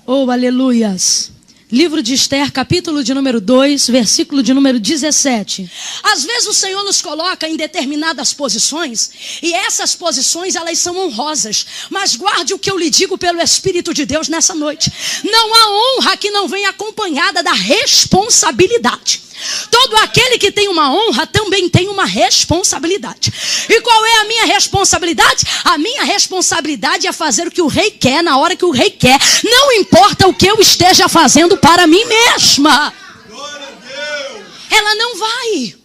Oh, aleluias. Livro de Esther, capítulo de número 2, versículo de número 17. Às vezes o Senhor nos coloca em determinadas posições, e essas posições elas são honrosas. Mas guarde o que eu lhe digo pelo Espírito de Deus nessa noite. Não há honra que não venha acompanhada da responsabilidade. Todo aquele que tem uma honra também tem uma responsabilidade. E qual é a minha responsabilidade? A minha responsabilidade é fazer o que o rei quer, na hora que o rei quer. Não importa o que eu esteja fazendo para mim mesma. Ela não vai.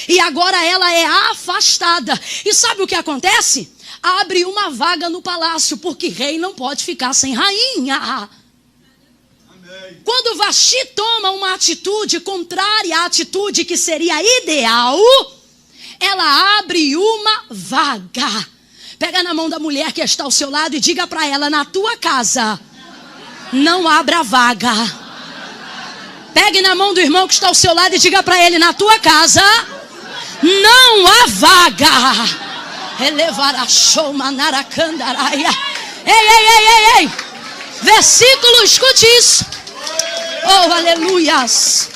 E agora ela é afastada. E sabe o que acontece? Abre uma vaga no palácio, porque rei não pode ficar sem rainha. Quando Vasti toma uma atitude contrária à atitude que seria ideal, ela abre uma vaga. Pega na mão da mulher que está ao seu lado e diga para ela: na tua casa não abra vaga. Pegue na mão do irmão que está ao seu lado e diga para ele: na tua casa não há vaga. Elevará show manaracandaraia. Ei. Versículo, escute isso. Oh, aleluias.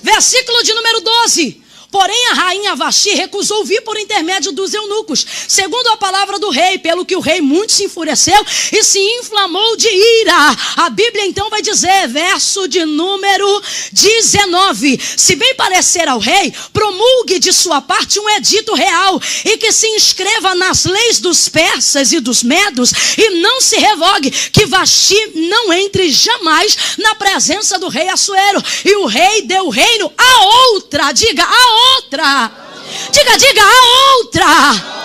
Versículo de número 12. Porém a rainha Vasti recusou vir por intermédio dos eunucos, segundo a palavra do rei, pelo que o rei muito se enfureceu e se inflamou de ira. A Bíblia então vai dizer, verso de número 19: se bem parecer ao rei, promulgue de sua parte um edito real, e que se inscreva nas leis dos persas e dos medos, e não se revogue, que Vasti não entre jamais na presença do rei Assuero. E o rei deu o reino a outra, diga a outra. Diga a outra.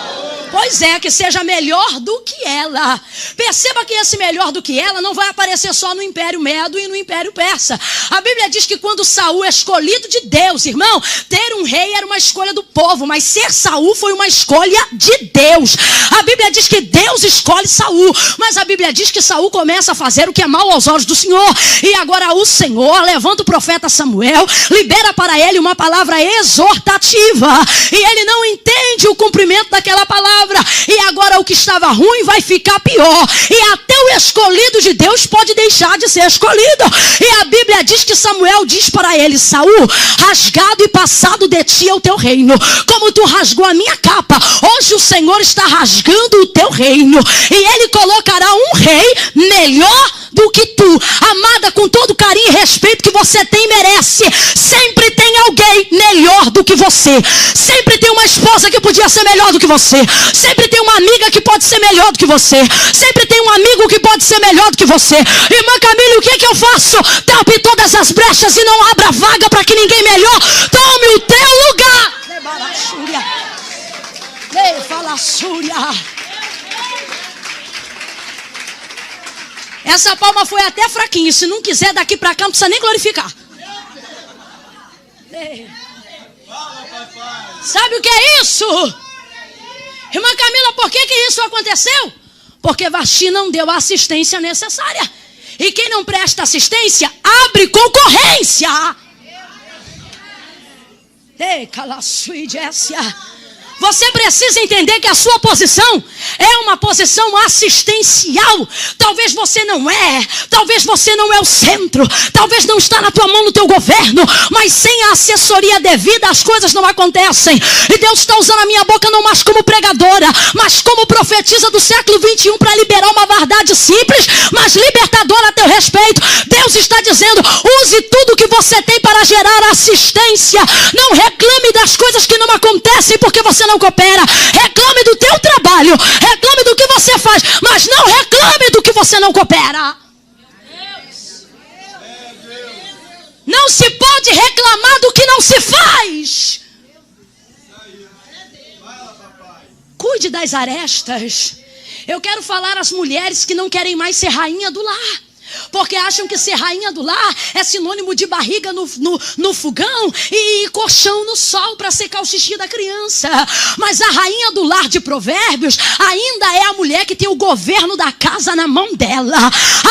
Pois é, que seja melhor do que ela. Perceba que esse melhor do que ela não vai aparecer só no Império Medo e no Império Persa. A Bíblia diz que quando Saul é escolhido de Deus, irmão, ter um rei era uma escolha do povo, mas ser Saul foi uma escolha de Deus. A Bíblia diz que Deus escolhe Saul, mas a Bíblia diz que Saul começa a fazer o que é mal aos olhos do Senhor. E agora o Senhor levanta o profeta Samuel, libera para ele uma palavra exortativa, e ele não entende o cumprimento daquela palavra. E agora o que estava ruim vai ficar pior. E até o escolhido de Deus pode deixar de ser escolhido. E a Bíblia diz que Samuel diz para ele: Saul, rasgado e passado de ti é o teu reino, como tu rasgou a minha capa. Hoje o Senhor está rasgando o teu reino, e ele colocará um rei melhor do que tu. Amada, com todo o carinho e respeito que você tem e merece, sempre tem alguém melhor do que você. Sempre tem uma esposa que podia ser melhor do que você. Sempre tem uma amiga que pode ser melhor do que você. Sempre tem um amigo que pode ser melhor do que você. Irmã Camila, o que é que eu faço? Tape todas as brechas e não abra vaga para que ninguém melhor tome o teu lugar. Essa palma foi até fraquinha. Se não quiser daqui para cá, não precisa nem glorificar. Sabe o que é isso? Irmã Camila, por que isso aconteceu? Porque Vasti não deu a assistência necessária. E quem não presta assistência, abre concorrência. Ei, calaçuidécia. Você precisa entender que a sua posição é uma posição assistencial. Talvez você não é, talvez você não é o centro, talvez não está na tua mão no teu governo, mas sem a assessoria devida as coisas não acontecem. E Deus está usando a minha boca não mais como pregadora, mas como profetisa do século 21 para liberar uma verdade simples, mas libertadora a teu respeito. Deus está dizendo: use tudo que você tem para gerar assistência. Não reclame das coisas que não acontecem porque você não coopera. Reclame do teu trabalho, reclame do que você faz, mas não reclame do que você não coopera. Não se pode reclamar do que não se faz. Cuide das arestas. Eu quero falar às mulheres que não querem mais ser rainha do lar. Porque acham que ser rainha do lar é sinônimo de barriga no fogão e colchão no sol para secar o xixi da criança. Mas a rainha do lar de Provérbios ainda é a mulher que tem o governo da casa na mão dela.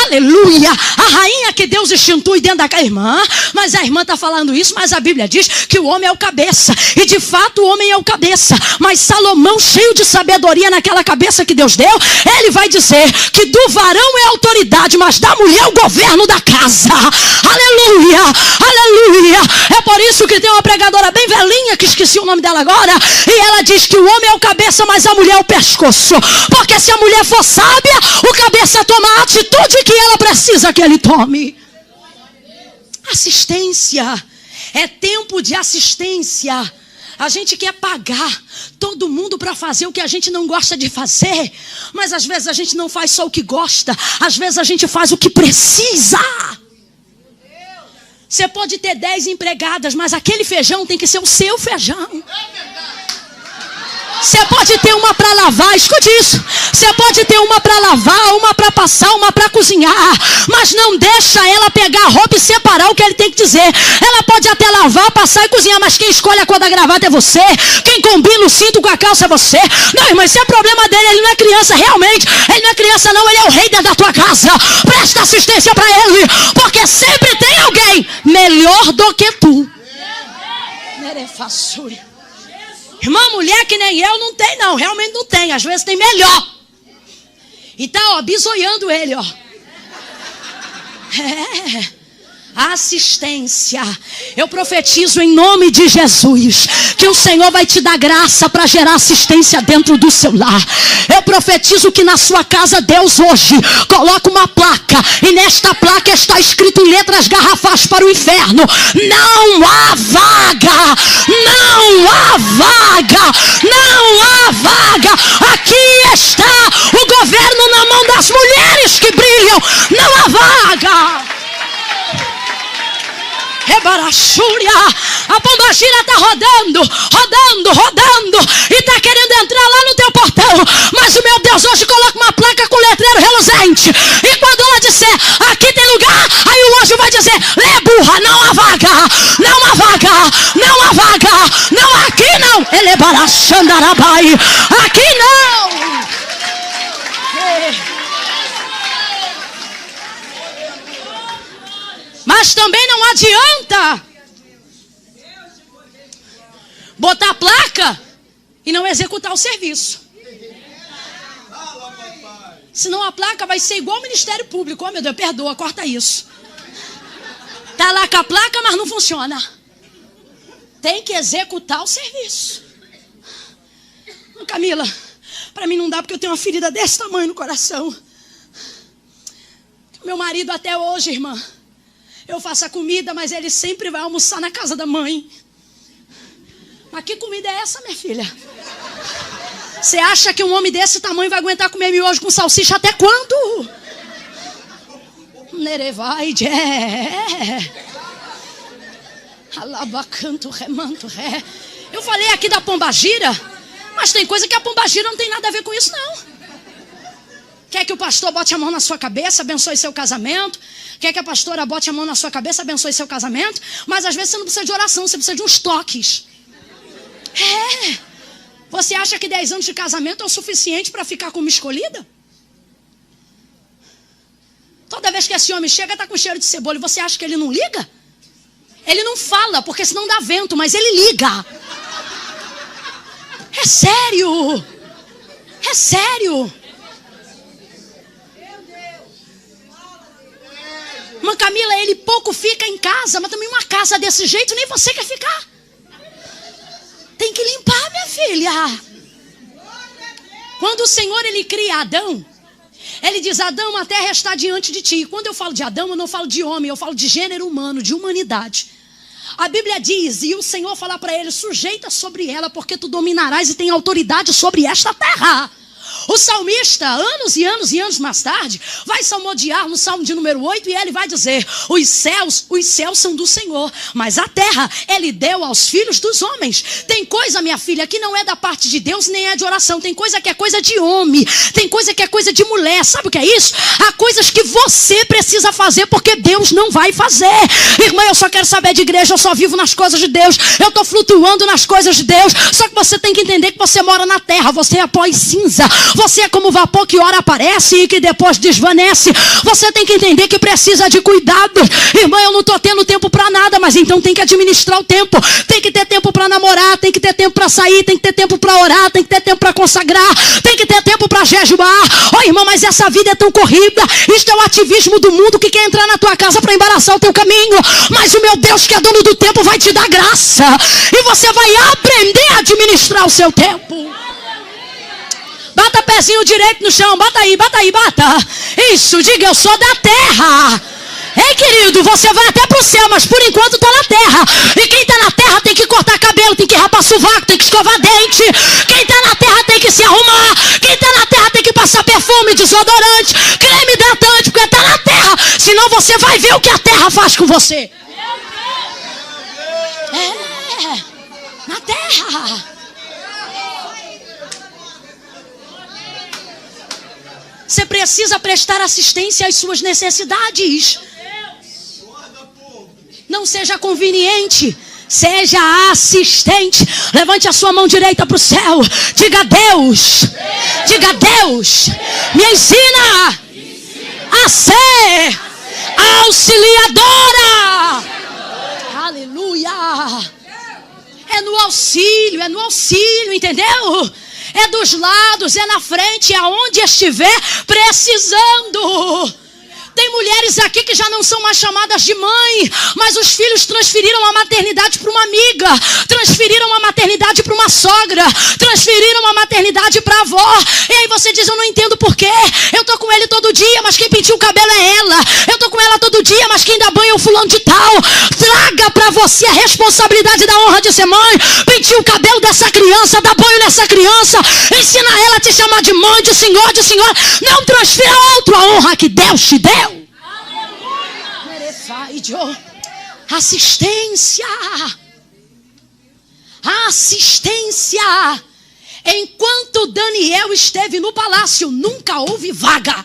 Aleluia! A rainha que Deus institui dentro da irmã. Mas a irmã está falando isso, mas a Bíblia diz que o homem é o cabeça. E de fato o homem é o cabeça. Mas Salomão, cheio de sabedoria naquela cabeça que Deus deu, ele vai dizer que do varão é a autoridade, mas da mulher é o governo da casa. Aleluia, aleluia. É por isso que tem uma pregadora bem velhinha, que esqueci o nome dela agora, e ela diz que o homem é o cabeça, mas a mulher é o pescoço. Porque se a mulher for sábia, o cabeça toma a atitude que ela precisa que ele tome. Assistência. É tempo de assistência. A gente quer pagar todo mundo para fazer o que a gente não gosta de fazer. Mas às vezes a gente não faz só o que gosta. Às vezes a gente faz o que precisa. Você pode ter 10 empregadas, mas aquele feijão tem que ser o seu feijão. Você pode ter uma para lavar, escute isso. Você pode ter uma para lavar, uma para passar, uma para cozinhar. Mas não deixa ela pegar a roupa e separar o que ele tem que dizer. Ela pode até lavar, passar e cozinhar, mas quem escolhe a cor da gravata é você. Quem combina o cinto com a calça é você. Não, irmão, isso é problema dele, ele não é criança, realmente. Ele não é criança não, ele é o rei dentro da tua casa. Presta assistência para ele, porque sempre tem alguém melhor do que tu. Merefassura. Irmã, mulher que nem eu não tem não, realmente não tem, às vezes tem melhor. E tá, ó, bisoiando ele, ó. Assistência. Eu profetizo em nome de Jesus que o Senhor vai te dar graça para gerar assistência dentro do seu lar. Eu profetizo que na sua casa Deus hoje coloca uma placa, e nesta placa está escrito em letras garrafais para o inferno: não há vaga, não há vaga, não há vaga. Aqui está o governo na mão das mulheres que brilham. Não há vaga. Rebarachúria. A pombagira está rodando, rodando, rodando, e está querendo entrar lá no teu portão. Mas o meu Deus hoje coloca uma placa com letreiro reluzente, e quando ela disser aqui tem lugar, aí o anjo vai dizer: lê, burra, não há vaga, não há vaga, não há vaga, não, aqui não. Ele barachandarabai, aqui não. Mas também não adianta botar placa e não executar o serviço. Senão a placa vai ser igual ao Ministério Público. Oh, meu Deus, perdoa, corta isso. Tá lá com a placa, mas não funciona. Tem que executar o serviço. Camila, para mim não dá, porque eu tenho uma ferida desse tamanho no coração. Meu marido até hoje, irmã, eu faço a comida, mas ele sempre vai almoçar na casa da mãe. Mas que comida é essa, minha filha? Você acha que um homem desse tamanho vai aguentar comer miojo com salsicha até quando? Nerevaide. Alabacanto, remanto, ré. Eu falei aqui da pombagira, mas tem coisa que a pombagira não tem nada a ver com isso, não. Quer que o pastor bote a mão na sua cabeça, abençoe seu casamento? Quer que a pastora bote a mão na sua cabeça, abençoe seu casamento? Mas às vezes você não precisa de oração, você precisa de uns toques. Você acha que 10 anos de casamento é o suficiente para ficar como escolhida? Toda vez que esse homem chega, está com cheiro de cebola, e você acha que ele não liga? Ele não fala, porque senão dá vento, mas ele liga. É sério. É sério. Irmã Camila, ele pouco fica em casa, mas também uma casa desse jeito nem você quer ficar. Tem que limpar, minha filha. Quando o Senhor ele cria Adão, ele diz: Adão, a terra está diante de ti. E quando eu falo de Adão, eu não falo de homem, eu falo de gênero humano, de humanidade. A Bíblia diz, e o Senhor fala para ele: sujeita sobre ela, porque tu dominarás e tem autoridade sobre esta terra. O salmista, anos e anos e anos mais tarde, vai salmodiar no Salmo de número 8 e ele vai dizer: os céus são do Senhor, mas a terra Ele deu aos filhos dos homens. Tem coisa, minha filha, que não é da parte de Deus nem é de oração. Tem coisa que é coisa de homem, tem coisa que é coisa de mulher. Sabe o que é isso? Há coisas que você precisa fazer porque Deus não vai fazer. Irmã, eu só quero saber de igreja, eu só vivo nas coisas de Deus, eu estou flutuando nas coisas de Deus. Só que você tem que entender que você mora na terra, você é pó e cinza. Você é como vapor que ora aparece e que depois desvanece. Você tem que entender que precisa de cuidado. Irmã, eu não estou tendo tempo para nada, mas então tem que administrar o tempo. Tem que ter tempo para namorar, tem que ter tempo para sair, tem que ter tempo para orar, tem que ter tempo para consagrar, tem que ter tempo para jejuar. Oh, irmã, mas essa vida é tão corrida. Isto é o ativismo do mundo que quer entrar na tua casa para embaraçar o teu caminho. Mas o meu Deus, que é dono do tempo, vai te dar graça. E você vai aprender a administrar o seu tempo. Bata pezinho direito no chão, bata aí, bata. Isso, diga: eu sou da terra. Ei, querido, você vai até pro céu, mas por enquanto está na terra. E quem está na terra tem que cortar cabelo, tem que rapar sovaco, tem que escovar dente. Quem está na terra tem que se arrumar. Quem está na terra tem que passar perfume, desodorante, creme hidratante, porque está na terra. Senão você vai ver o que a terra faz com você. Na terra. Você precisa prestar assistência às suas necessidades. Não seja conveniente, seja assistente. Levante a sua mão direita para o céu. Diga: Deus, diga: Deus, me ensina a ser auxiliadora. Aleluia. É no auxílio, entendeu? É dos lados, é na frente, é aonde estiver precisando. Tem mulheres aqui que já não são mais chamadas de mãe, mas os filhos transferiram a maternidade para uma amiga, transferiram a maternidade para uma sogra, transferiram a maternidade para a avó. E aí você diz: eu não entendo por quê. Eu tô com ele todo dia, mas quem penteia o cabelo é ela. Eu tô com ela todo dia, mas quem dá banho é o fulano de tal. Traga para você a responsabilidade da honra de ser mãe. Penteia o cabelo dessa criança, dá banho nessa criança, ensina ela a te chamar de mãe, de senhor, de senhora. Não transfira outro a honra que Deus te deu. Assistência. Enquanto Daniel esteve no palácio, nunca houve vaga.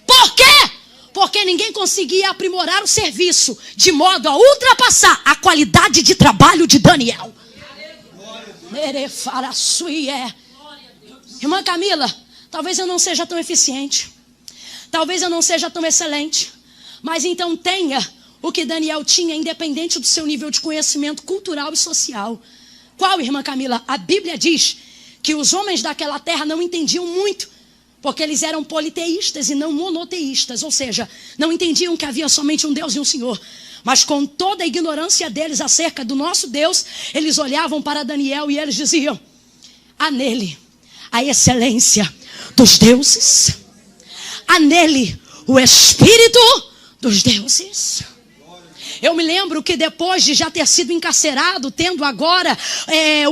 Por quê? Porque ninguém conseguia aprimorar o serviço de modo a ultrapassar a qualidade de trabalho de Daniel. Irmã Camila, talvez eu não seja tão eficiente, talvez eu não seja tão excelente, mas então tenha o que Daniel tinha, independente do seu nível de conhecimento cultural e social. Qual, irmã Camila? A Bíblia diz que os homens daquela terra não entendiam muito, porque eles eram politeístas e não monoteístas, ou seja, não entendiam que havia somente um Deus e um Senhor. Mas com toda a ignorância deles acerca do nosso Deus, eles olhavam para Daniel e eles diziam: há nele a excelência dos deuses, há nele o espírito dos deuses. Eu me lembro que depois de já ter sido encarcerado, tendo agora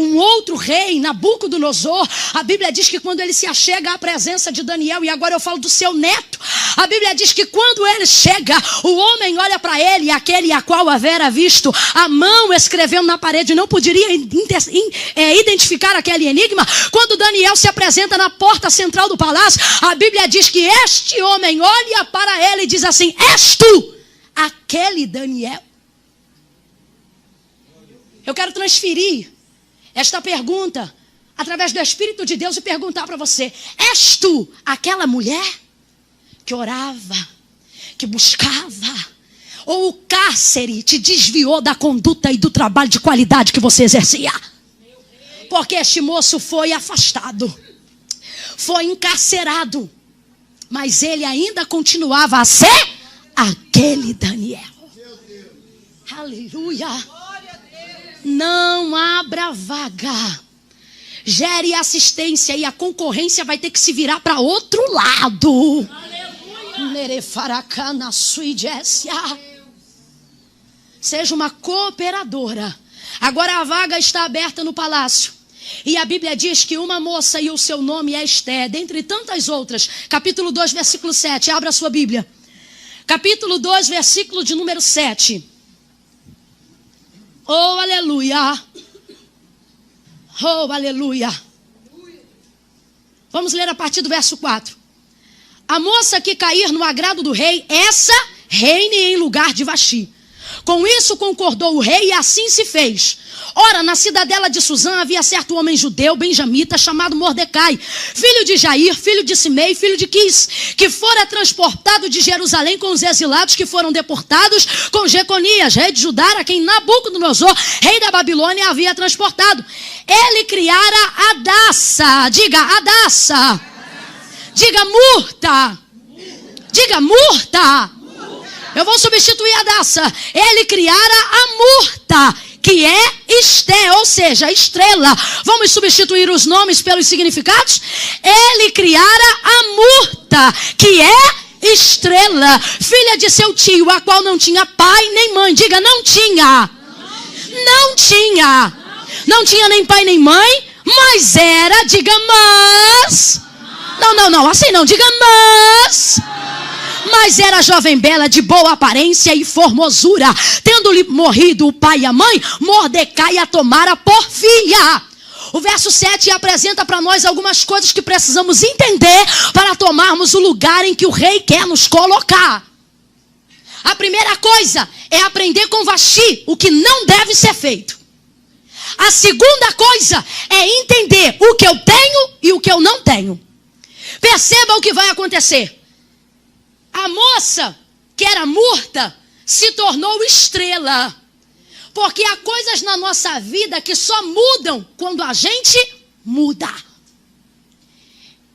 um outro rei, Nabucodonosor, a Bíblia diz que quando ele se achega à presença de Daniel, e agora eu falo do seu neto, a Bíblia diz que quando ele chega, o homem olha para ele, e aquele a qual havera visto a mão escrevendo na parede não poderia identificar aquele enigma. Quando Daniel se apresenta na porta central do palácio, a Bíblia diz que este homem olha para ele e diz assim: és tu aquele Daniel? Eu quero transferir esta pergunta através do Espírito de Deus e perguntar para você: és tu aquela mulher que orava, que buscava, ou o cárcere te desviou da conduta e do trabalho de qualidade que você exercia? Porque este moço foi afastado, foi encarcerado, mas ele ainda continuava a ser aquele Daniel. Aleluia. Não abra vaga. Gere assistência e a concorrência vai ter que se virar para outro lado. Seja uma cooperadora. Agora a vaga está aberta no palácio. E a Bíblia diz que uma moça e o seu nome é Esté, dentre tantas outras. Capítulo 2, versículo 7. Abra a sua Bíblia. Capítulo 2, versículo de número 7. Oh, aleluia. Oh, aleluia. Vamos ler a partir do verso 4. A moça que cair no agrado do rei, essa reine em lugar de Vaxi. Com isso concordou o rei e assim se fez. Ora, na cidadela de Susã havia certo homem judeu, benjamita, chamado Mordecai, filho de Jair, filho de Simei, filho de Quis, que fora transportado de Jerusalém com os exilados que foram deportados com Jeconias, rei de Judá, a quem Nabucodonosor, rei da Babilônia, havia transportado. Ele criara Adassa, diga Adassa, diga Murta, diga Murta. Eu vou substituir Adassa. Ele criara a Murta, que é Esté, ou seja, estrela. Vamos substituir os nomes pelos significados? Ele criara a Murta, que é estrela, filha de seu tio, a qual não tinha pai nem mãe. Diga, não tinha. Não tinha. Não tinha nem pai nem mãe, mas era, diga, mas. Não, assim não, diga, mas era jovem bela, de boa aparência e formosura. Tendo-lhe morrido o pai e a mãe, Mordecai a tomara por filha. O verso 7 apresenta para nós algumas coisas que precisamos entender para tomarmos o lugar em que o rei quer nos colocar. A primeira coisa é aprender com Vaxi o que não deve ser feito. A segunda coisa é entender o que eu tenho e o que eu não tenho. Perceba o que vai acontecer. A moça, que era Murta, se tornou estrela. Porque há coisas na nossa vida que só mudam quando a gente muda.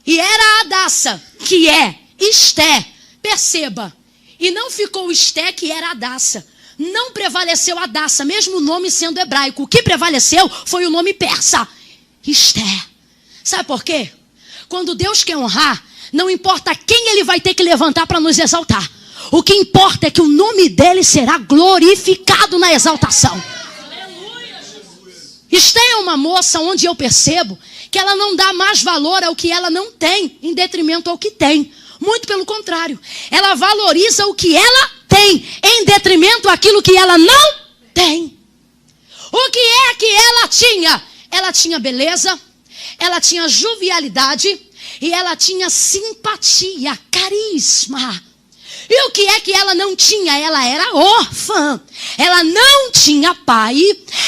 E era a Adassa, que é Esté. Perceba. E não ficou Esté, que era Adassa. Não prevaleceu Adassa, mesmo o nome sendo hebraico. O que prevaleceu foi o nome persa. Esté. Sabe por quê? Quando Deus quer honrar, não importa quem ele vai ter que levantar para nos exaltar. O que importa é que o nome dele será glorificado na exaltação. Esté é uma moça onde eu percebo que ela não dá mais valor ao que ela não tem, em detrimento ao que tem. Muito pelo contrário. Ela valoriza o que ela tem, em detrimento àquilo que ela não tem. O que é que ela tinha? Ela tinha beleza, ela tinha jovialidade e ela tinha simpatia, carisma. E o que é que ela não tinha? Ela era órfã. Ela não tinha pai.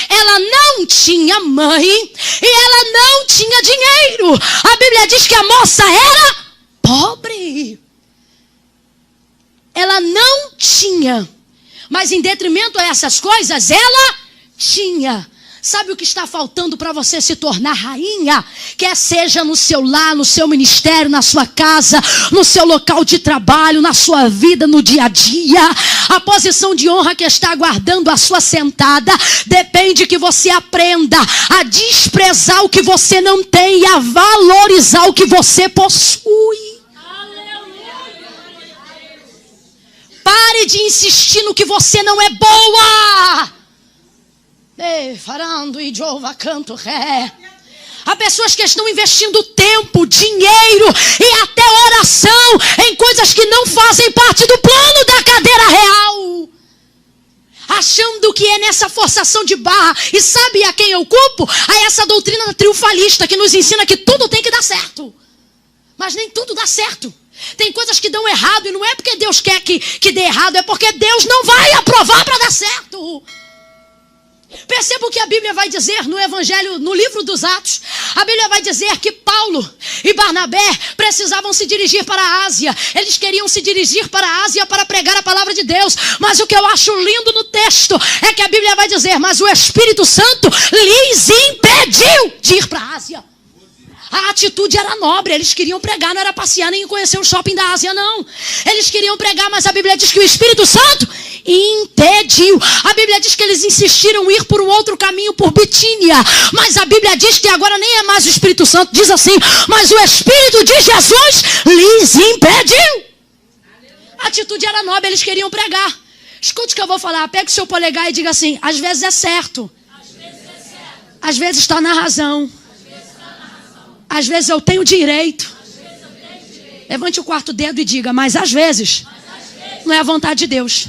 Ela não tinha mãe. E ela não tinha dinheiro. A Bíblia diz que a moça era pobre. Ela não tinha. Mas em detrimento a essas coisas, ela tinha. Sabe o que está faltando para você se tornar rainha? Quer seja no seu lar, no seu ministério, na sua casa, no seu local de trabalho, na sua vida, no dia a dia. A posição de honra que está aguardando a sua sentada depende que você aprenda a desprezar o que você não tem e a valorizar o que você possui. Pare de insistir no que você não é boa. Farando e Jova canto ré. Há pessoas que estão investindo tempo, dinheiro e até oração em coisas que não fazem parte do plano da cadeira real, achando que é nessa forçação de barra. E sabe a quem eu culpo? A essa doutrina triunfalista que nos ensina que tudo tem que dar certo. Mas nem tudo dá certo. Tem coisas que dão errado e não é porque Deus quer que dê errado, é porque Deus não vai aprovar para dar certo. Perceba o que a Bíblia vai dizer no Evangelho, no livro dos Atos. A Bíblia vai dizer que Paulo e Barnabé precisavam se dirigir para a Ásia. Eles queriam se dirigir para a Ásia para pregar a palavra de Deus. Mas o que eu acho lindo no texto é que a Bíblia vai dizer: mas o Espírito Santo lhes impediu de ir para a Ásia. A atitude era nobre, eles queriam pregar, não era passear nem conhecer um shopping da Ásia, não. Eles queriam pregar, mas a Bíblia diz que o Espírito Santo impediu. A Bíblia diz que eles insistiram em ir por um outro caminho, por Bitínia. Mas a Bíblia diz que agora nem é mais o Espírito Santo, diz assim: mas o Espírito de Jesus lhes impediu. A atitude era nobre, eles queriam pregar. Escute o que eu vou falar, pegue o seu polegar e diga assim: às vezes é certo. Às vezes está na razão. Às vezes eu tenho direito. Levante o quarto dedo e diga, mas às vezes não é a vontade de Deus.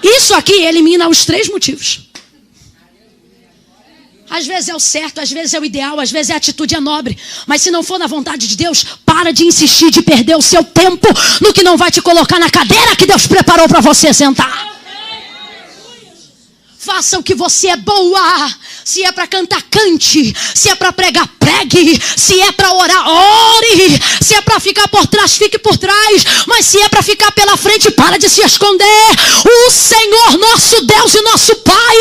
Isso aqui elimina os 3 motivos. Às vezes é o certo, às vezes é o ideal, às vezes a atitude é nobre. Mas se não for na vontade de Deus, para de insistir, de perder o seu tempo no que não vai te colocar na cadeira que Deus preparou para você sentar. Faça o que você é boa. Se é para cantar, cante. Se é para pregar, pregue. Se é para orar, ore. Se é para ficar por trás, fique por trás. Mas se é para ficar pela frente, para de se esconder. O Senhor, nosso Deus e nosso Pai,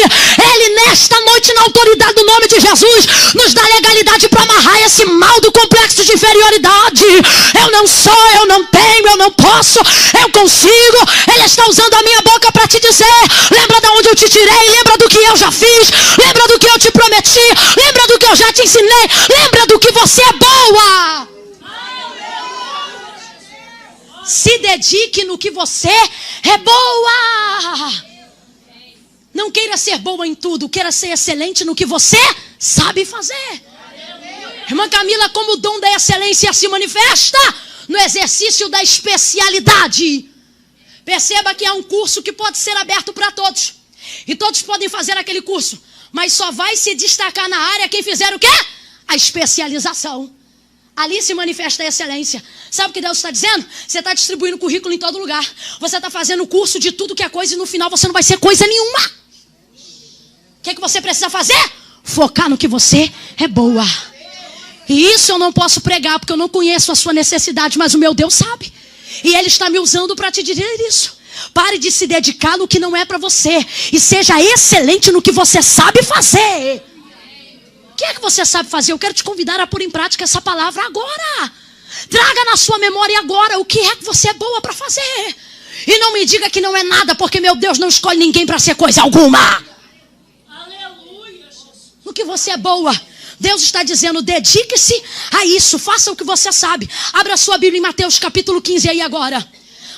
Ele nesta noite, na autoridade do nome de Jesus, nos dá legalidade para amarrar esse mal do complexo de inferioridade. Eu não sou, eu não tenho, eu não posso, eu consigo. Ele está usando a minha boca para te dizer, lembra de onde eu te tirei, lembra do que eu já fiz, lembra do que eu te prometi, lembra do que eu já te ensinei, lembra do que você é boa. Se dedique no que você é boa. Não queira ser boa em tudo, queira ser excelente no que você sabe fazer. Irmã Camila, como o dom da excelência se manifesta? No exercício da especialidade. Perceba que há um curso que pode ser aberto para todos. E todos podem fazer aquele curso. Mas só vai se destacar na área quem fizer o quê? A especialização. Ali se manifesta a excelência. Sabe o que Deus está dizendo? Você está distribuindo currículo em todo lugar. Você está fazendo curso de tudo que é coisa e no final você não vai ser coisa nenhuma. O que é que você precisa fazer? Focar no que você é boa. E isso eu não posso pregar porque eu não conheço a sua necessidade, mas o meu Deus sabe. E Ele está me usando para te dizer isso. Pare de se dedicar no que não é para você. E seja excelente no que você sabe fazer. O que é que você sabe fazer? Eu quero te convidar a pôr em prática essa palavra agora. Traga na sua memória agora o que é que você é boa para fazer. E não me diga que não é nada, porque meu Deus não escolhe ninguém para ser coisa alguma. Aleluia. No que você é boa. Deus está dizendo, dedique-se a isso. Faça o que você sabe. Abra sua Bíblia em Mateus capítulo 15 aí agora.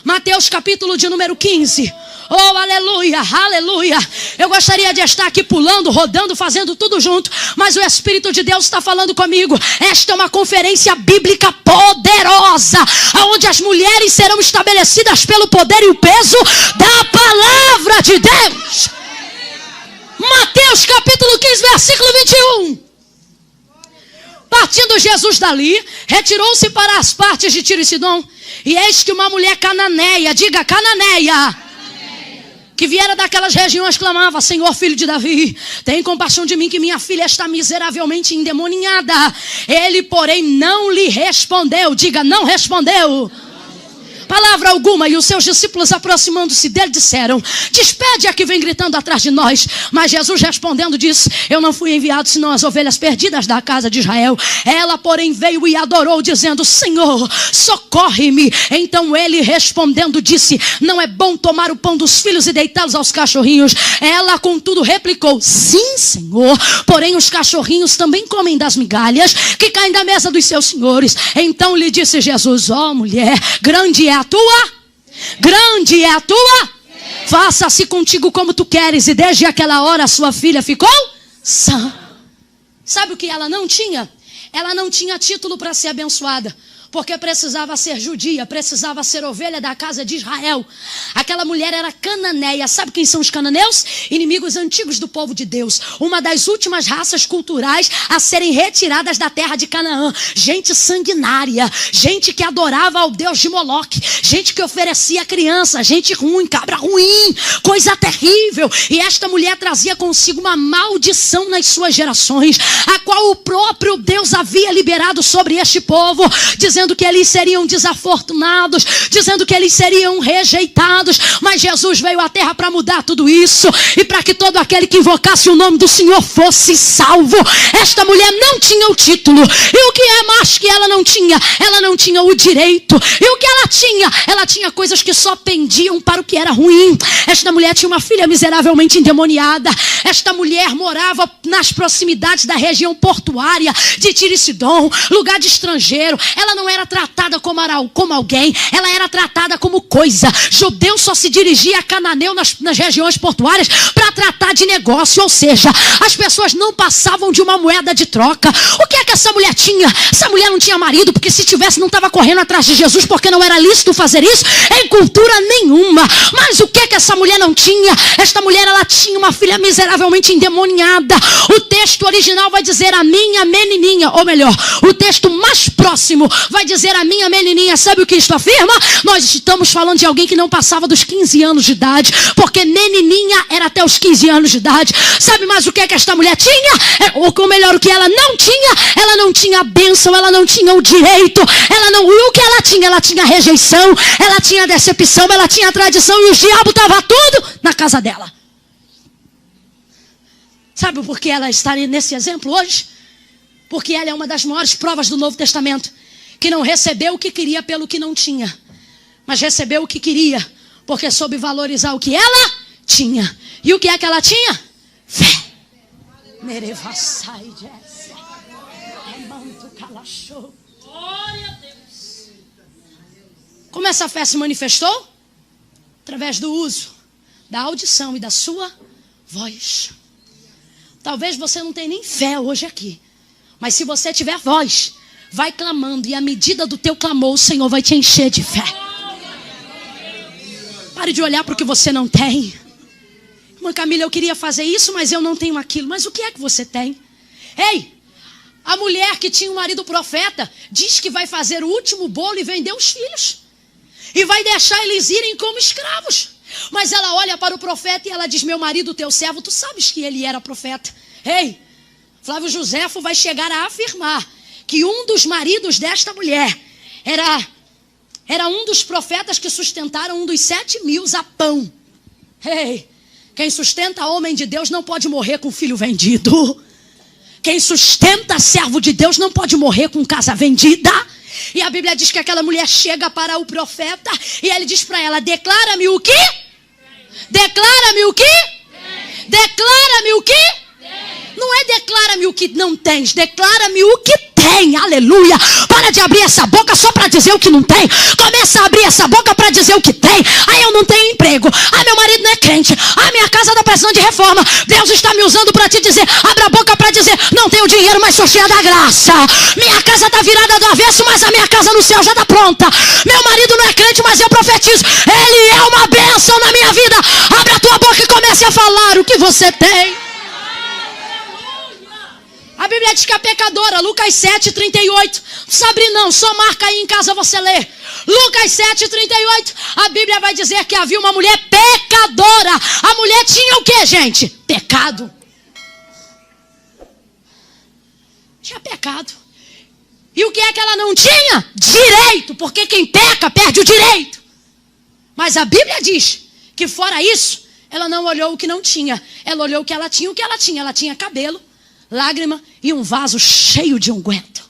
Mateus capítulo de número 15. Oh, aleluia, aleluia. Eu gostaria de estar aqui pulando, rodando, fazendo tudo junto, mas o Espírito de Deus está falando comigo. Esta é uma conferência bíblica poderosa, onde as mulheres serão estabelecidas pelo poder e o peso da palavra de Deus. Mateus capítulo 15, versículo 21. Partindo Jesus dali, retirou-se para as partes de Tiro e Sidom. E eis que uma mulher cananeia, diga cananeia, que viera daquelas regiões, clamava, Senhor, filho de Davi, tem compaixão de mim que minha filha está miseravelmente endemoniada. Ele, porém, não lhe respondeu, diga, não respondeu. Palavra alguma, e os seus discípulos aproximando-se dele disseram, despede a que vem gritando atrás de nós. Mas Jesus respondendo disse, eu não fui enviado senão as ovelhas perdidas da casa de Israel. Ela porém veio e adorou dizendo, Senhor, socorre-me. Então ele respondendo disse, não é bom tomar o pão dos filhos e deitá-los aos cachorrinhos. Ela contudo replicou, sim Senhor, porém os cachorrinhos também comem das migalhas que caem da mesa dos seus senhores. Então lhe disse Jesus, ó mulher, grande é a tua? Grande é a tua? Faça-se contigo como tu queres. E desde aquela hora a sua filha ficou sã. Sabe o que ela não tinha? Ela não tinha título para ser abençoada. Porque precisava ser judia, precisava ser ovelha da casa de Israel. Aquela mulher era cananeia. Sabe quem são os cananeus? Inimigos antigos do povo de Deus. Uma das últimas raças culturais a serem retiradas da terra de Canaã. Gente sanguinária, gente que adorava ao Deus de Moloque, gente que oferecia criança, gente ruim, cabra ruim, coisa terrível. E esta mulher trazia consigo uma maldição nas suas gerações, a qual o próprio Deus havia liberado sobre este povo, dizendo que eles seriam desafortunados, dizendo que eles seriam rejeitados. Mas Jesus veio à terra para mudar tudo isso e para que todo aquele que invocasse o nome do Senhor fosse salvo. Esta mulher não tinha o título. E o que é mais que ela não tinha? Ela não tinha o direito. E o que ela tinha? Ela tinha coisas que só pendiam para o que era ruim. Esta mulher tinha uma filha miseravelmente endemoniada. Esta mulher morava nas proximidades da região portuária de Tiro e Sidom, lugar de estrangeiro. Ela não não era tratada como alguém, ela era tratada como coisa. Judeu só se dirigia a cananeu nas regiões portuárias para tratar de negócio, ou seja, as pessoas não passavam de uma moeda de troca. O que é que essa mulher tinha? Essa mulher não tinha marido, porque se tivesse não estava correndo atrás de Jesus, porque não era lícito fazer isso em cultura nenhuma. Mas o que é que essa mulher não tinha? Esta mulher, ela tinha uma filha miseravelmente endemoniada. O texto original vai dizer a minha menininha, ou melhor, o texto mais próximo vai dizer a minha menininha. Sabe o que isto afirma? Nós estamos falando de alguém que não passava dos 15 anos de idade, porque menininha era até os 15 anos de idade. Sabe mais o que é que esta mulher tinha? Ou melhor, o que ela não tinha? Ela não tinha a bênção, ela não tinha o direito, e o que ela tinha? Ela tinha rejeição, ela tinha decepção, ela tinha tradição, e o diabo estava tudo na casa dela. Sabe por que ela está nesse exemplo hoje? Porque ela é uma das maiores provas do Novo Testamento, que não recebeu o que queria pelo que não tinha, mas recebeu o que queria, porque soube valorizar o que ela tinha. E o que é que ela tinha? Fé. Como essa fé se manifestou? Através do uso da audição e da sua voz. Talvez você não tenha nem fé hoje aqui, mas se você tiver voz, vai clamando, e à medida do teu clamor, o Senhor vai te encher de fé. Pare de olhar para o que você não tem. Irmã Camila, eu queria fazer isso, mas eu não tenho aquilo. Mas o que é que você tem? Ei, a mulher que tinha um marido profeta diz que vai fazer o último bolo e vender os filhos, e vai deixar eles irem como escravos. Mas ela olha para o profeta e ela diz: meu marido, teu servo, tu sabes que ele era profeta. Ei, Flávio Joséfo vai chegar a afirmar que um dos maridos desta mulher era um dos profetas que sustentaram um dos 7.000 a pão. Ei, quem sustenta homem de Deus não pode morrer com filho vendido. Quem sustenta servo de Deus não pode morrer com casa vendida. E a Bíblia diz que aquela mulher chega para o profeta e ele diz para ela: declara-me o quê? Declara-me o quê? Declara-me o quê? Não é declara-me o que não tens, declara-me o que tem. Aleluia. Para de abrir essa boca só para dizer o que não tem. Começa a abrir essa boca para dizer o que tem. Ah, eu não tenho emprego. Ah, meu marido não é crente. Ah, minha casa está precisando de reforma. Deus está me usando para te dizer. Abra a boca para dizer: não tenho dinheiro, mas sou cheia da graça. Minha casa está virada do avesso, mas a minha casa no céu já está pronta. Meu marido não é crente, mas eu profetizo. Ele é uma bênção na minha vida. Abra a tua boca e comece a falar o que você tem. A Bíblia diz que a pecadora, Lucas 7:38. Sabe não, só marca aí em casa você lê. Lucas 7:38. A Bíblia vai dizer que havia uma mulher pecadora. A mulher tinha o que, gente? Pecado. Tinha pecado. E o que é que ela não tinha? Direito. Porque quem peca perde o direito. Mas a Bíblia diz que fora isso, ela não olhou o que não tinha. Ela olhou o que ela tinha. O que ela tinha? Ela tinha cabelo, lágrima e um vaso cheio de unguento.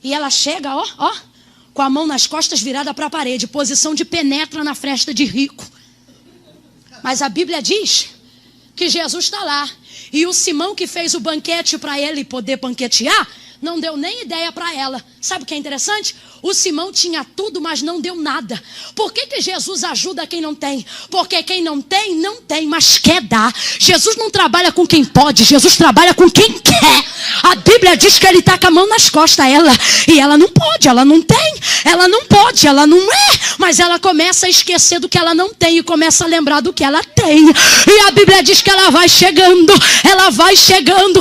E ela chega, com a mão nas costas virada para a parede, posição de penetra na festa de rico. Mas a Bíblia diz que Jesus está lá. E o Simão que fez o banquete para ele poder banquetear, não deu nem ideia para ela. Sabe o que é interessante? O Simão tinha tudo, mas não deu nada. Por que Jesus ajuda quem não tem? Porque quem não tem, não tem, mas quer dar. Jesus não trabalha com quem pode, Jesus trabalha com quem quer. A Bíblia diz que ele está com a mão nas costas dela. E ela não pode, ela não tem, ela não pode, ela não é. Mas ela começa a esquecer do que ela não tem e começa a lembrar do que ela tem. E a Bíblia diz que ela vai chegando.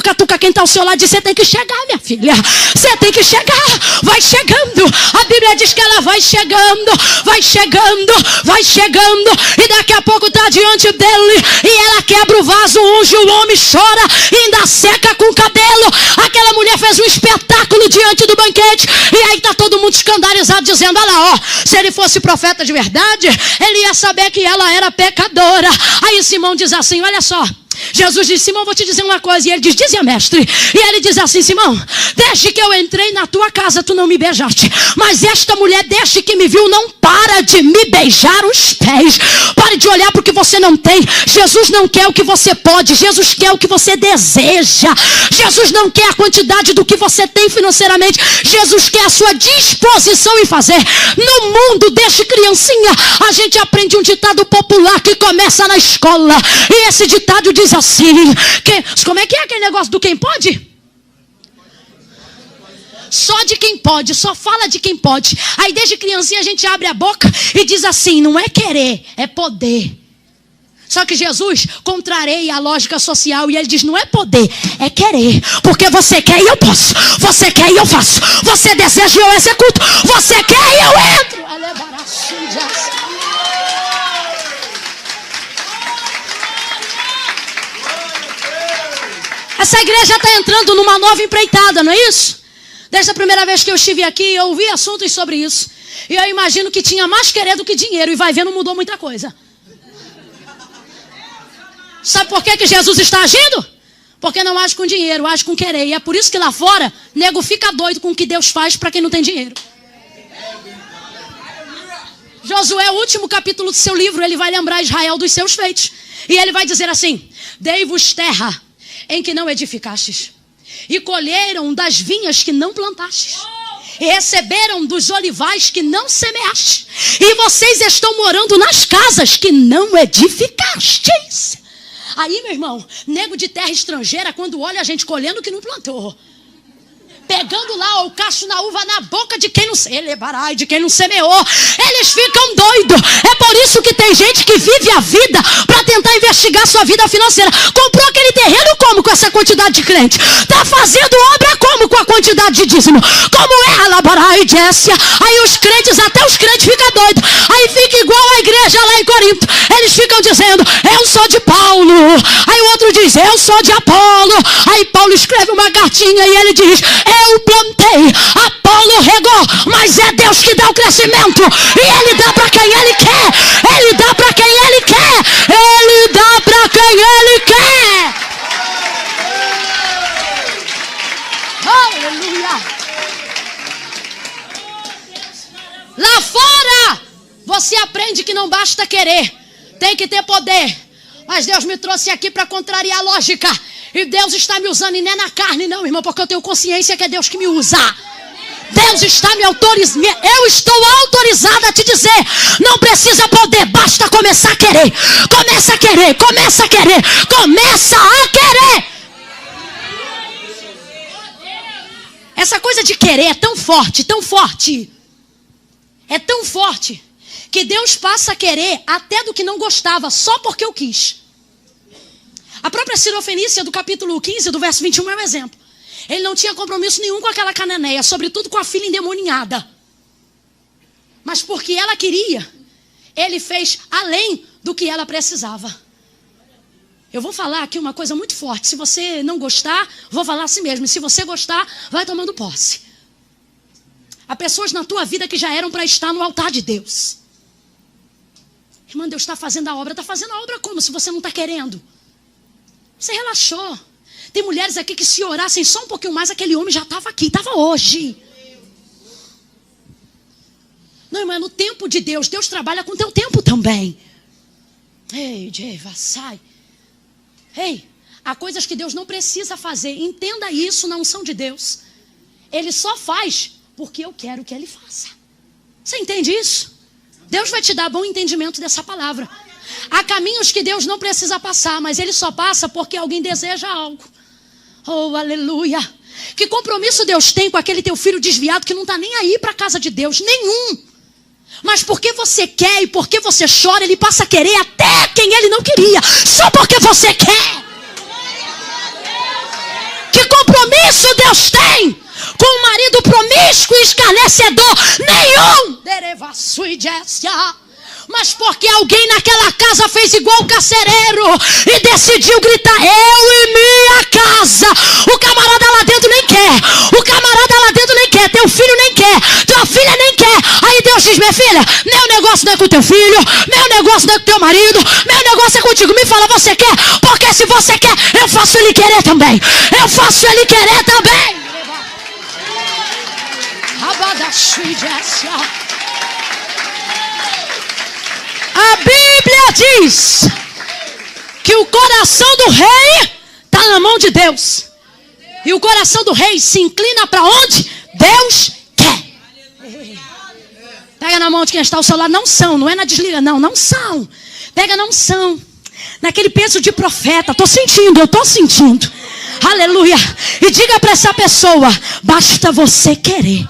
Catuca quem está ao seu lado e diz: você tem que chegar, minha filha. Você tem que chegar. Vai chegando. A Bíblia diz que ela vai chegando. E daqui a pouco está diante dele. E ela quebra o vaso, unge o homem, chora e ainda seca com o cabelo. Aquela mulher fez um espetáculo diante do banquete. E aí está todo mundo escandalizado, dizendo: olha lá, se ele fosse profeta de verdade, ele ia saber que ela era pecadora. Aí Simão diz assim: olha só, Jesus diz: Simão, vou te dizer uma coisa. E ele diz: dizia, mestre. E ele diz assim: Simão, desde que eu entrei na tua casa, tu não me beijaste. Mas esta mulher, desde que me viu, não para pode me beijar os pés. Pare de olhar para o que você não tem. Jesus não quer o que você pode. Jesus quer o que você deseja. Jesus não quer a quantidade do que você tem financeiramente. Jesus quer a sua disposição em fazer. No mundo, desde criancinha, a gente aprende um ditado popular que começa na escola. E esse ditado diz assim: como é que é aquele negócio do quem pode? Só de quem pode, só fala de quem pode. Aí desde criancinha a gente abre a boca e diz assim: não é querer, é poder. Só que Jesus contraria a lógica social e ele diz: não é poder, é querer. Porque você quer e eu posso. Você quer e eu faço. Você deseja e eu executo. Você quer e eu entro. Essa igreja está entrando numa nova empreitada, não é isso? Desde a primeira vez que eu estive aqui, eu ouvi assuntos sobre isso. E eu imagino que tinha mais querer do que dinheiro. E vai ver, não mudou muita coisa. Sabe por que Jesus está agindo? Porque não age com dinheiro, age com querer. E é por isso que lá fora, nego fica doido com o que Deus faz para quem não tem dinheiro. Josué, o último capítulo do seu livro, ele vai lembrar Israel dos seus feitos. E ele vai dizer assim: dei-vos terra em que não edificastes, e colheram das vinhas que não plantastes, e receberam dos olivais que não semeastes, e vocês estão morando nas casas que não edificastes. Aí, meu irmão, nego de terra estrangeira, quando olha a gente colhendo que não plantou, pegando lá o cacho na uva na boca de quem não de quem não semeou, eles ficam doidos. É por isso que tem gente que vive a vida para tentar investigar sua vida financeira. Comprou aquele terreno como com essa quantidade de crente? Tá fazendo obra como com a quantidade de dízimo? Como é alabará e Jessia? Aí os crentes, até os crentes ficam doidos. Aí fica igual a igreja lá em Corinto. Eles ficam dizendo: eu sou de Paulo. Aí o outro diz: eu sou de Apolo. Aí Paulo escreve uma cartinha e ele diz: eu plantei, Apolo regou, mas é Deus que dá o crescimento. E Ele dá para quem Ele quer. Ele dá para quem Ele quer. Ele dá para quem Ele quer. Aleluia. Lá fora, você aprende que não basta querer, tem que ter poder. Mas Deus me trouxe aqui para contrariar a lógica. E Deus está me usando, e não é na carne não, irmão, porque eu tenho consciência que é Deus que me usa. Deus está me autorizando. Eu estou autorizada a te dizer: não precisa poder, basta começar a querer. Começa a querer, começa a querer, começa a querer. Essa coisa de querer é tão forte, tão forte. É tão forte que Deus passa a querer até do que não gostava, só porque eu quis. A própria Sirofenícia do capítulo 15, do verso 21 é um exemplo. Ele não tinha compromisso nenhum com aquela cananeia, sobretudo com a filha endemoniada. Mas porque ela queria, ele fez além do que ela precisava. Eu vou falar aqui uma coisa muito forte. Se você não gostar, vou falar assim mesmo. Se você gostar, vai tomando posse. Há pessoas na tua vida que já eram para estar no altar de Deus. Irmã, Deus está fazendo a obra. Está fazendo a obra como? Se você não está querendo. Você relaxou. Tem mulheres aqui que se orassem só um pouquinho mais, aquele homem já estava aqui, estava hoje. Não, irmã, no tempo de Deus, Deus trabalha com o teu tempo também. Ei, Jeva, sai. Ei, há coisas que Deus não precisa fazer. Entenda isso na unção de Deus. Ele só faz porque eu quero que Ele faça. Você entende isso? Deus vai te dar bom entendimento dessa palavra. Há caminhos que Deus não precisa passar, mas Ele só passa porque alguém deseja algo. Oh, aleluia. Que compromisso Deus tem com aquele teu filho desviado que não está nem aí para a casa de Deus? Nenhum. Mas porque você quer e porque você chora, Ele passa a querer até quem Ele não queria. Só porque você quer. Que compromisso Deus tem com um marido promíscuo e escarnecedor? Nenhum. Mas porque alguém naquela casa fez igual o carcereiro e decidiu gritar: eu e minha casa. O camarada lá dentro nem quer. O camarada lá dentro nem quer. Teu filho nem quer. Tua filha nem quer. Aí Deus diz: minha filha, meu negócio não é com teu filho, meu negócio não é com teu marido, meu negócio é contigo. Me fala, você quer? Porque se você quer, eu faço ele querer também. Eu faço ele querer também. diz que o coração do rei está na mão de Deus. E o coração do rei se inclina para onde Deus quer. Pega na mão de quem está ao seu lado. Não são, não é na desliga, não são. Pega na unção, naquele peso de profeta. Eu estou sentindo. Aleluia. E diga para essa pessoa: basta você querer.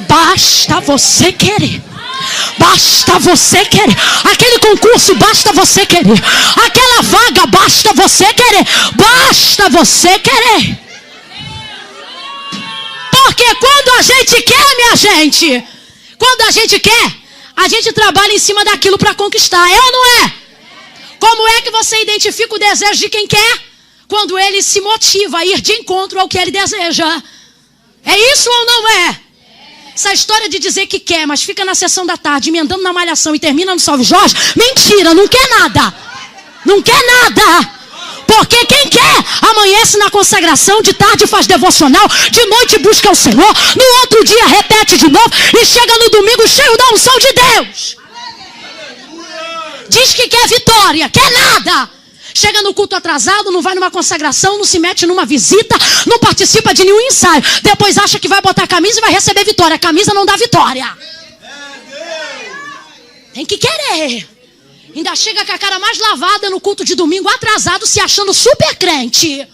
Basta você querer. Basta você querer. Aquele concurso, basta você querer. Aquela vaga, basta você querer. Basta você querer. Porque quando a gente quer, minha gente, quando a gente quer, a gente trabalha em cima daquilo para conquistar. É ou não é? Como é que você identifica o desejo de quem quer? Quando ele se motiva a ir de encontro ao que ele deseja. É isso ou não é? Essa história de dizer que quer, mas fica na sessão da tarde, emendando na malhação e termina no Salve Jorge, mentira, não quer nada. Não quer nada. Porque quem quer, amanhece na consagração, de tarde faz devocional, de noite busca o Senhor, no outro dia repete de novo e chega no domingo cheio da unção de Deus. Diz que quer vitória, quer nada. Chega no culto atrasado, não vai numa consagração, não se mete numa visita, não participa de nenhum ensaio. Depois acha que vai botar a camisa e vai receber vitória. A camisa não dá vitória. Tem que querer. Ainda chega com a cara mais lavada no culto de domingo, atrasado, se achando super crente.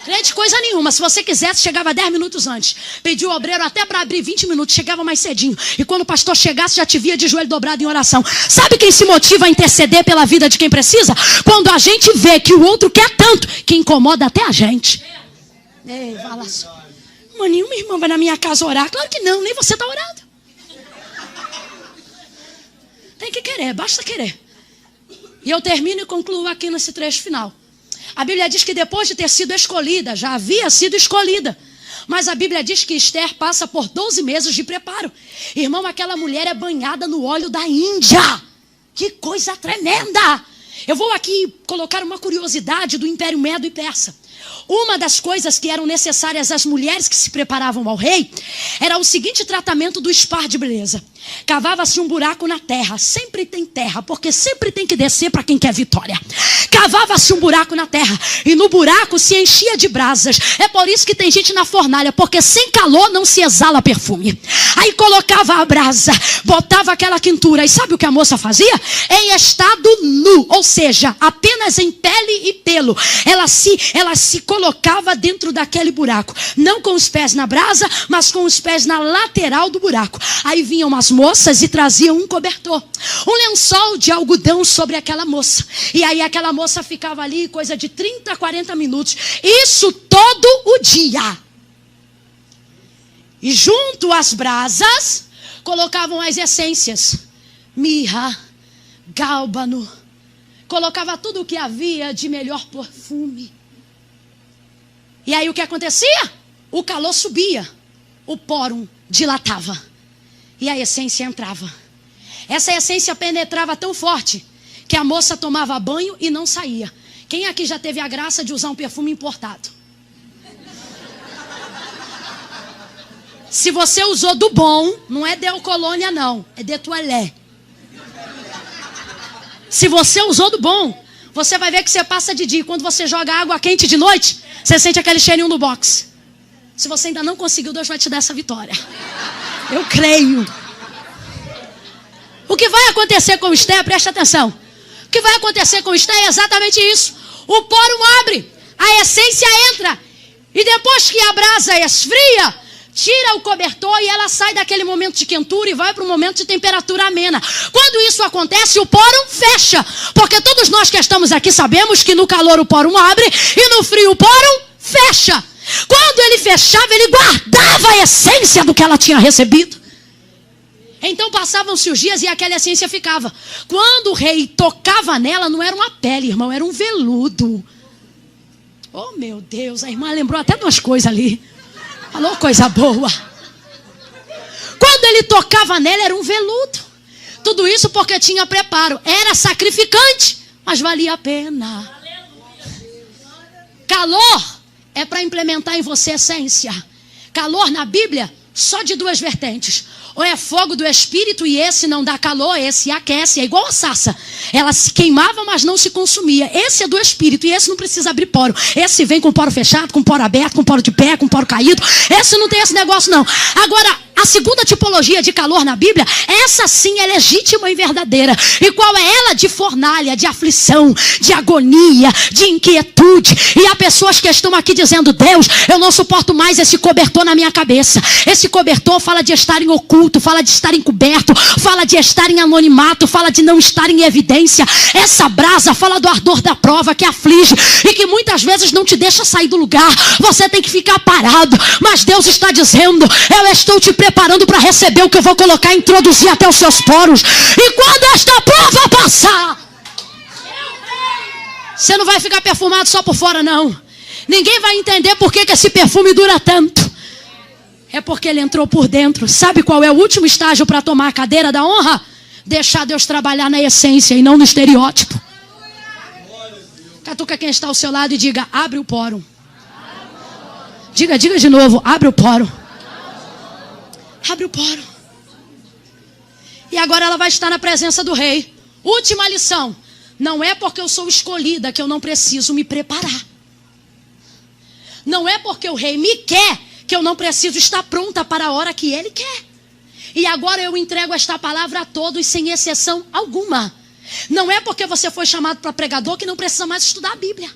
Crente coisa nenhuma. Se você quisesse, chegava 10 minutos antes. Pediu o obreiro até para abrir 20 minutos. Chegava mais cedinho. E quando o pastor chegasse, já te via de joelho dobrado em oração. Sabe quem se motiva a interceder pela vida de quem precisa? Quando a gente vê que o outro quer tanto, que incomoda até a gente. Ei, fala assim. Mas nenhuma irmã vai na minha casa orar. Claro que não, nem você está orando. Tem que querer, basta querer. E eu termino e concluo aqui nesse trecho final. A Bíblia diz que depois de ter sido escolhida, já havia sido escolhida. Mas a Bíblia diz que Esther passa por 12 meses de preparo. Irmão, aquela mulher é banhada no óleo da Índia. Que coisa tremenda! Eu vou aqui colocar uma curiosidade do Império Medo e Persa. Uma das coisas que eram necessárias às mulheres que se preparavam ao rei era o seguinte tratamento do spa de beleza. Cavava-se um buraco na terra. Sempre tem terra, porque sempre tem que descer para quem quer vitória. Cavava-se um buraco na terra e no buraco se enchia de brasas. É por isso que tem gente na fornalha, porque sem calor não se exala perfume. Aí colocava a brasa, botava aquela quintura. E sabe o que a moça fazia? Em estado nu, ou seja, apenas em pele e pelo. Ela se colocava dentro daquele buraco. Não com os pés na brasa, mas com os pés na lateral do buraco. Aí vinham as moças e traziam um cobertor, um lençol de algodão sobre aquela moça. E aí aquela moça ficava ali coisa de 30 a 40 minutos. Isso todo o dia. E junto às brasas colocavam as essências. Mirra, gálbano. Colocava tudo o que havia de melhor perfume. E aí o que acontecia? O calor subia. O pórum dilatava. E a essência entrava. Essa essência penetrava tão forte que a moça tomava banho e não saía. Quem aqui já teve a graça de usar um perfume importado? Se você usou do bom, não é Deo Colônia não, é de Toilette. Se você usou do bom, você vai ver que você passa de dia. Quando você joga água quente de noite, você sente aquele cheirinho no box. Se você ainda não conseguiu, Deus vai te dar essa vitória. Eu creio. O que vai acontecer com o Esther, preste atenção. O que vai acontecer com o Esther é exatamente isso. O pórum abre, a essência entra. E depois que a brasa esfria, tira o cobertor e ela sai daquele momento de quentura e vai para um momento de temperatura amena. Quando isso acontece, o pórum fecha. Porque todos nós que estamos aqui sabemos que no calor o pórum abre e no frio o pórum fecha. Quando ele fechava, ele guardava a essência do que ela tinha recebido. Então passavam-se os dias e aquela essência ficava. Quando o rei tocava nela, não era uma pele, irmão, era um veludo. Oh, meu Deus, a irmã lembrou até de umas coisas ali. Falou coisa boa. Quando ele tocava nela, era um veludo. Tudo isso porque tinha preparo. Era sacrificante, mas valia a pena. Calor é para implementar em você a essência. Calor na Bíblia só de duas vertentes. Ou é fogo do Espírito e esse não dá calor, esse aquece. É igual a sarça. Ela se queimava, mas não se consumia. Esse é do Espírito e esse não precisa abrir poro. Esse vem com poro fechado, com poro aberto, com poro de pé, com poro caído. Esse não tem esse negócio não. Agora, a segunda tipologia de calor na Bíblia, essa sim é legítima e verdadeira. E qual é ela? De fornalha, de aflição, de agonia, de inquietude. E há pessoas que estão aqui dizendo: Deus, eu não suporto mais esse cobertor na minha cabeça. Esse cobertor fala de estar em oculto, fala de estar encoberto, fala de estar em anonimato, fala de não estar em evidência. Essa brasa fala do ardor da prova que aflige e que muitas vezes não te deixa sair do lugar. Você tem que ficar parado. Mas Deus está dizendo: eu estou te preparando para receber o que eu vou colocar e introduzir até os seus poros. E quando esta prova passar, você não vai ficar perfumado só por fora, não. Ninguém vai entender por que esse perfume dura tanto. É porque ele entrou por dentro. Sabe qual é o último estágio para tomar a cadeira da honra? Deixar Deus trabalhar na essência e não no estereótipo. Catuca quem está ao seu lado e diga: abre o poro. Diga de novo: abre o poro. Abre o poro. E agora ela vai estar na presença do rei. Última lição. Não é porque eu sou escolhida que eu não preciso me preparar. Não é porque o rei me quer que eu não preciso estar pronta para a hora que ele quer. E agora eu entrego esta palavra a todos sem exceção alguma. Não é porque você foi chamado para pregador que não precisa mais estudar a Bíblia.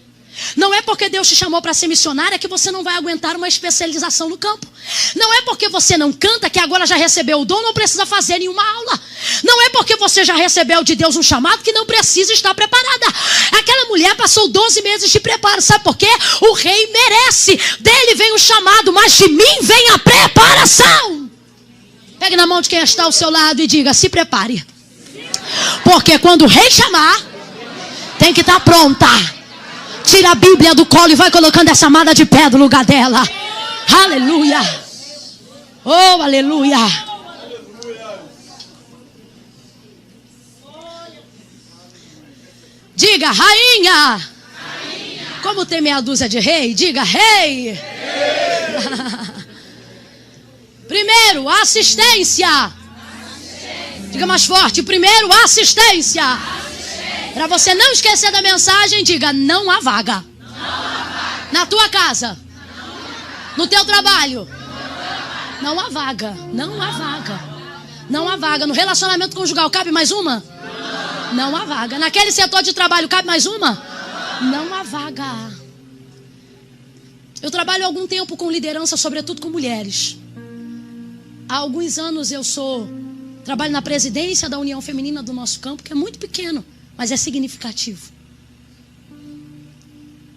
Não é porque Deus te chamou para ser missionária que você não vai aguentar uma especialização no campo. Não é porque você não canta que agora já recebeu o dom, não precisa fazer nenhuma aula. Não é porque você já recebeu de Deus um chamado que não precisa estar preparada. Aquela mulher passou 12 meses de preparo. Sabe por quê? O rei merece. Dele vem o chamado, mas de mim vem a preparação. Pegue na mão de quem está ao seu lado e diga: se prepare. Porque quando o rei chamar, tem que estar pronta. Tira a Bíblia do colo e vai colocando essa amada de pé do lugar dela. Aleluia. Oh, aleluia. Diga: rainha. Como tem meia dúzia de rei, diga: rei. Primeiro, assistência. Diga mais forte: primeiro, assistência. Para você não esquecer da mensagem, diga: não há vaga. Na tua casa. No teu trabalho. Não há vaga. Não há vaga. Não há vaga. No relacionamento conjugal, cabe mais uma? Não há vaga. Naquele setor de trabalho, cabe mais uma? Não há vaga. Eu trabalho há algum tempo com liderança, sobretudo com mulheres. Há alguns anos trabalho na presidência da União Feminina do nosso campo, que é muito pequeno, mas é significativo.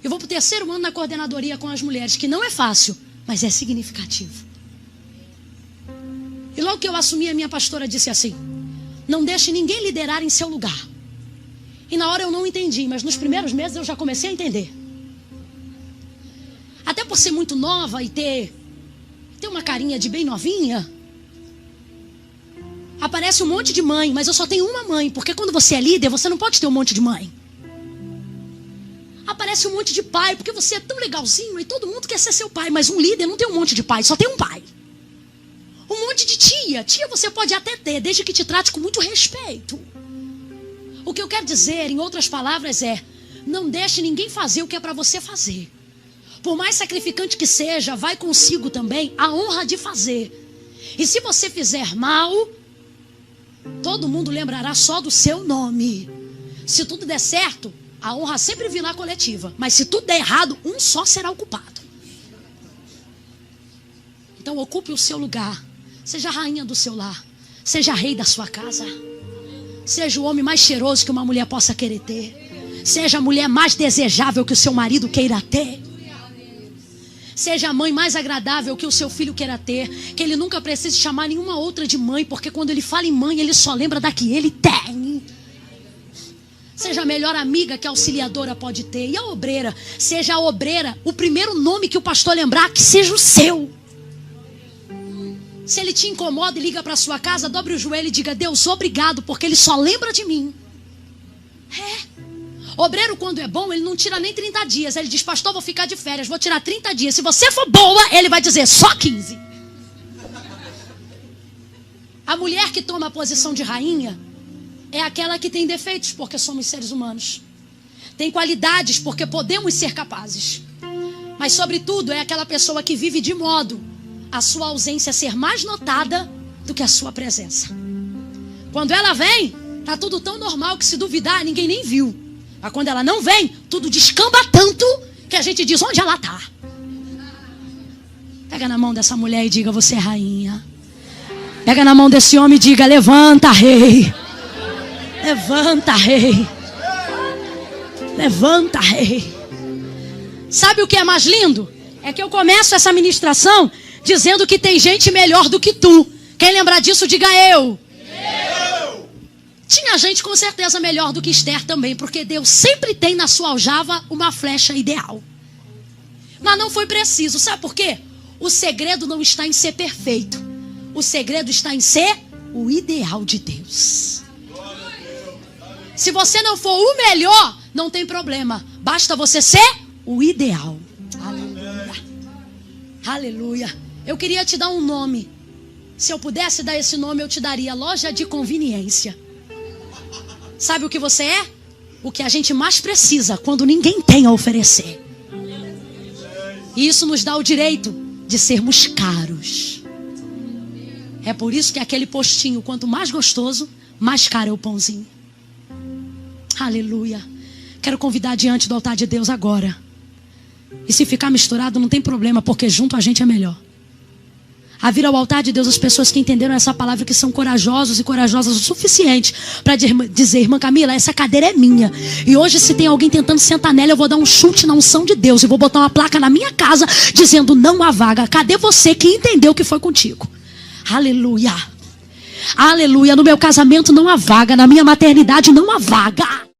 Eu vou para o 3º ano na coordenadoria com as mulheres, que não é fácil, mas é significativo. E logo que eu assumi, a minha pastora disse assim: não deixe ninguém liderar em seu lugar. E na hora eu não entendi, mas nos primeiros meses eu já comecei a entender. Até por ser muito nova e ter uma carinha de bem novinha, aparece um monte de mãe, mas eu só tenho uma mãe, porque quando você é líder, você não pode ter um monte de mãe. Aparece um monte de pai, porque você é tão legalzinho e todo mundo quer ser seu pai, mas um líder não tem um monte de pai, só tem um pai. Um monte de tia. Tia você pode até ter, desde que te trate com muito respeito. O que eu quero dizer, em outras palavras, é: não deixe ninguém fazer o que é para você fazer. Por mais sacrificante que seja, vai consigo também a honra de fazer. E se você fizer mal, todo mundo lembrará só do seu nome. Se tudo der certo, a honra sempre virá coletiva. Mas se tudo der errado, um só será o culpado. Então ocupe o seu lugar. Seja a rainha do seu lar. Seja rei da sua casa. Seja o homem mais cheiroso que uma mulher possa querer ter. Seja a mulher mais desejável que o seu marido queira ter. Seja a mãe mais agradável que o seu filho queira ter. Que ele nunca precise chamar nenhuma outra de mãe, porque quando ele fala em mãe, ele só lembra da que ele tem. Seja a melhor amiga que a auxiliadora pode ter. E a obreira, seja a obreira, o primeiro nome que o pastor lembrar, que seja o seu. Se ele te incomoda e liga para sua casa, dobre o joelho e diga: Deus, obrigado, porque ele só lembra de mim. Obreiro, quando é bom, ele não tira nem 30 dias. Ele diz: pastor, vou ficar de férias, vou tirar 30 dias. Se você for boa, ele vai dizer: só 15. A mulher que toma a posição de rainha é aquela que tem defeitos, porque somos seres humanos. Tem qualidades, porque podemos ser capazes. Mas, sobretudo, é aquela pessoa que vive de modo a sua ausência ser mais notada do que a sua presença. Quando ela vem, tá tudo tão normal que, se duvidar, ninguém nem viu. Mas quando ela não vem, tudo descamba tanto que a gente diz: onde ela tá? Pega na mão dessa mulher e diga: você é rainha. Pega na mão desse homem e diga: levanta, rei. Levanta, rei. Levanta, rei. Sabe o que é mais lindo? É que eu começo essa ministração dizendo que tem gente melhor do que tu. Quem lembrar disso, diga eu. Tinha gente com certeza melhor do que Esther também, porque Deus sempre tem na sua aljava uma flecha ideal. Mas não foi preciso, sabe por quê? O segredo não está em ser perfeito. O segredo está em ser o ideal de Deus. Se você não for o melhor, não tem problema. Basta você ser o ideal. Aleluia. Aleluia. Eu queria te dar um nome. Se eu pudesse dar esse nome, eu te daria loja de conveniência. Sabe o que você é? O que a gente mais precisa quando ninguém tem a oferecer. E isso nos dá o direito de sermos caros. É por isso que aquele postinho, quanto mais gostoso, mais caro é o pãozinho. Aleluia. Quero convidar diante do altar de Deus agora. E se ficar misturado não tem problema, porque junto a gente é melhor. A vir ao altar de Deus as pessoas que entenderam essa palavra, que são corajosos e corajosas o suficiente para dizer: irmã Camila, essa cadeira é minha. E hoje, se tem alguém tentando sentar nela, eu vou dar um chute na unção de Deus e vou botar uma placa na minha casa dizendo: não há vaga. Cadê você que entendeu que foi contigo? Aleluia. Aleluia. No meu casamento não há vaga, na minha maternidade não há vaga.